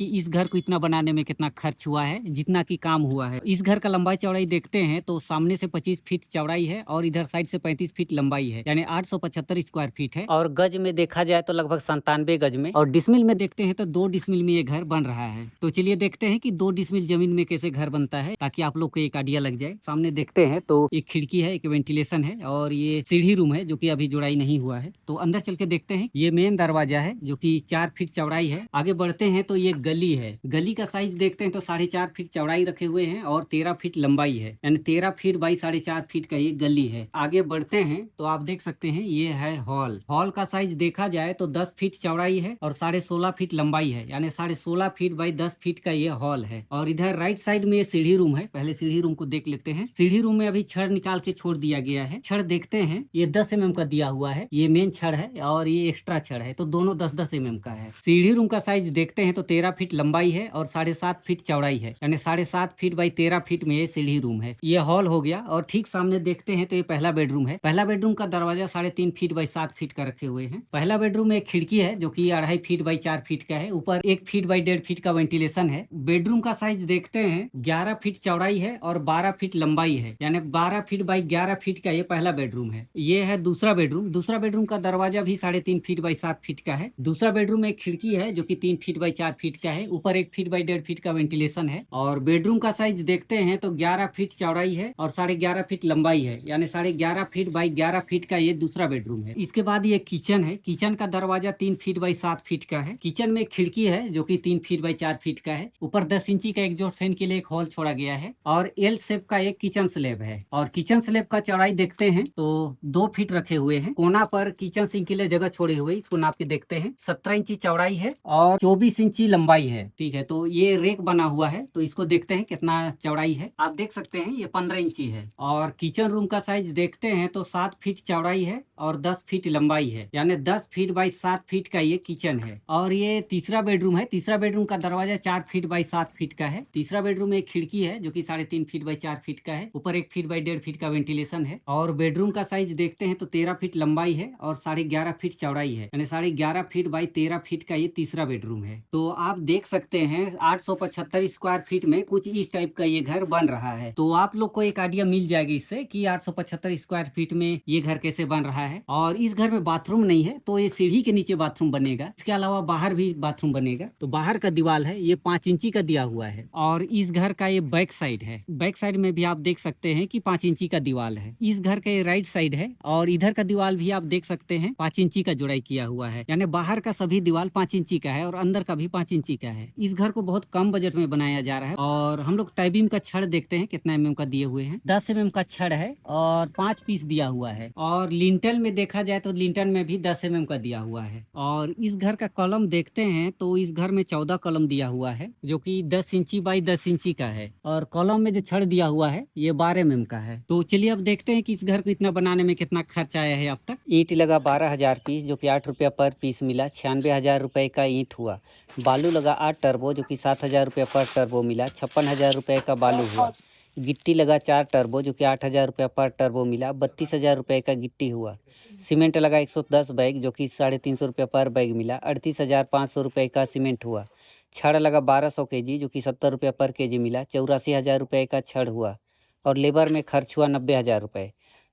कि इस घर को इतना बनाने में कितना खर्च हुआ है, जितना कि काम हुआ है। इस घर का लंबाई चौड़ाई देखते हैं तो सामने से 25 फीट चौड़ाई है और इधर साइड से 35 फीट लंबाई है, यानी 875 स्क्वायर फीट है। और गज में देखा जाए तो लगभग 97 गज में, और डिसमिल में देखते हैं तो 2 डिसमिल में ये घर बन रहा है। तो चलिए देखते हैं कि 2 डिसमिल जमीन में कैसे घर बनता है, ताकि आप लोग को एक आइडिया लग जाए। सामने देखते हैं तो एक खिड़की है, एक वेंटिलेशन है और ये सीढ़ी रूम है जो कि अभी जुड़ाई नहीं हुआ है। तो अंदर चल के देखते हैं। ये मेन दरवाजा है जो कि 4 फीट चौड़ाई है। आगे बढ़ते हैं तो ये गली है। गली का साइज देखते हैं तो 4.5 फीट चौड़ाई रखे हुए हैं और 13 फीट लंबाई है, यानी 13 फीट बाई 4.5 फीट का ये गली है। आगे बढ़ते हैं तो आप देख सकते हैं ये है हॉल। हॉल का साइज देखा जाए तो 10 फीट चौड़ाई है और 16.5 फीट लंबाई है, यानी 16.5 फीट बाई 10 फीट का ये हॉल है। और इधर राइट साइड में ये सीढ़ी रूम है। पहले सीढ़ी रूम को देख लेते हैं। सीढ़ी रूम में अभी छड़ निकाल के छोड़ दिया गया है। छड़ देखते हैं, ये 10 mm का दिया हुआ है। ये मेन छड़ है और ये एक्स्ट्रा छड़ है, तो दोनों 10-10 mm का है। सीढ़ी रूम का साइज देखते हैं तो 13 फीट लंबाई है और 7.5 फीट चौड़ाई है, यानी 7.5 फीट बाई 13 फीट में ये सीढ़ी रूम है। ये हॉल हो गया। और ठीक सामने देखते हैं तो ये पहला बेडरूम है। पहला बेडरूम का दरवाजा 3.5 फीट बाई 7 फीट का रखे हुए हैं। पहला बेडरूम में एक खिड़की है जो कि 2.5 फीट बाई 4 फीट का है। ऊपर 1 फीट बाई 1.5 फीट का वेंटिलेशन है। बेडरूम का साइज देखते हैं 11 फीट चौड़ाई है और 12 फीट लंबाई है, यानी 12 फीट बाई 11 फीट का ये पहला बेडरूम है। ये है दूसरा बेडरूम। दूसरा बेडरूम का दरवाजा भी 3.5 फीट बाई 7 फीट का है। दूसरा बेडरूम में एक खिड़की है जो कि 3 फीट बाई 4 फीट का है। ऊपर 1 फीट बाई 1.5 फीट का वेंटिलेशन है। और बेडरूम का साइज देखते हैं तो 11 फीट चौड़ाई है और 11.5 फीट लंबाई है, यानी 11.5 फीट बाई 11 फीट का ये दूसरा बेडरूम है। इसके बाद ये किचन है। किचन का दरवाजा 3 फीट बाई 7 फीट का है। किचन में एक खिड़की है जो कि 3 फीट बाई 4 फीट का है। ऊपर 10 इंची का एग्जॉस्ट फैन के लिए एक हॉल छोड़ा गया है और एल शेप का एक किचन स्लैब है। और किचन स्लैब का चौड़ाई देखते हैं तो 2 फीट रखे हुए हैं। कोना पर किचन सिंक के लिए जगह छोड़ी हुई, इसको नाप के देखते हैं। 17 इंची चौड़ाई है और 24 इंची लंबाई है। ठीक है, तो ये रेक बना हुआ है, तो इसको देखते हैं कितना चौड़ाई है। आप देख सकते हैं ये 15 इंची है। और किचन रूम का साइज देखते हैं तो 7 फीट चौड़ाई है और 10 फीट लंबाई है, यानी 10 फीट बाई 7 फीट का ये किचन है। और ये तीसरा बेडरूम है। तीसरा बेडरूम का दरवाजा 4 फीट बाई 7 फीट का है। तीसरा बेडरूम में एक खिड़की है जो कि 3.5 फीट बाई 4 फीट का है। ऊपर 1 फीट बाई 1.5 फीट का वेंटिलेशन है। और बेडरूम का साइज देखते हैं तो 13 फीट लंबाई है और 11.5 फीट चौड़ाई है, यानी 11.5 फीट बाई 13 फीट का ये तीसरा बेडरूम है। तो आप देख सकते हैं 875 स्क्वायर फीट में कुछ इस टाइप का ये घर बन रहा है। तो आप लोग को एक आइडिया मिल जाएगी इससे कि 875 स्क्वायर फीट में ये घर कैसे बन रहा है। और इस घर में बाथरूम नहीं है, तो ये सीढ़ी के नीचे बाथरूम बनेगा। इसके अलावा बाहर भी बाथरूम बनेगा। तो बाहर का दीवार है ये 5 इंची का दिया हुआ है। और इस घर का ये बैक साइड है। बैक साइड में भी आप देख सकते हैं कि 5 इंची का दीवार है। इस घर का ये राइट साइड है और इधर का दीवार भी आप देख सकते हैं 5 इंची का जुड़ाई किया हुआ है, यानी बाहर का सभी दीवार 5 इंची का है और अंदर का भी 5 इंची का है। इस घर को बहुत कम बजट में बनाया जा रहा है। और हम लोग टाइबिंग का छड़ देखते हैं कितना mm का दिए हुए हैं। 10 mm का छड़ है और 5 पीस दिया हुआ है। और लिंटल में देखा जाए तो लिंटल में भी 10 mm का दिया हुआ है। और इस घर का कॉलम देखते हैं तो इस घर में 14 कॉलम दिया हुआ है जो कि 10 इंची बाई 10 इंची का है। और कॉलम में जो छड़ दिया हुआ है ये 12 mm का है। तो चलिए अब देखते हैं कि इस घर को इतना बनाने में कितना खर्च आया है अब तक। ईंट लगा 12,000 पीस जो कि 8 रुपया पर पीस मिला। 96,000 रुपये का ईंट हुआ। बालू लगा 8 टर्बो जो कि 7,000 रुपये पर टर्बो मिला। 56,000 रुपये का बालू हुआ। गिट्टी लगा 4 टर्बो जो कि 8,000 रुपये पर टर्बो मिला। 32,000 रुपये का गिट्टी हुआ। सीमेंट लगा 110 बैग जो कि 350 रुपये पर बैग मिला। 38,500 रुपये का सीमेंट हुआ। छड़ लगा 1200 केजी जो कि 70 रुपये पर केजी मिला। 84,000 रुपये का छड़ हुआ। और लेबर में खर्च हुआ 90,000 रुपये।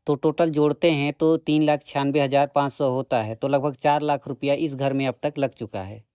तो टोटल जोड़ते हैं तो 3,96,500 होता है। तो लगभग 4 लाख रुपया इस घर में अब तक लग चुका है।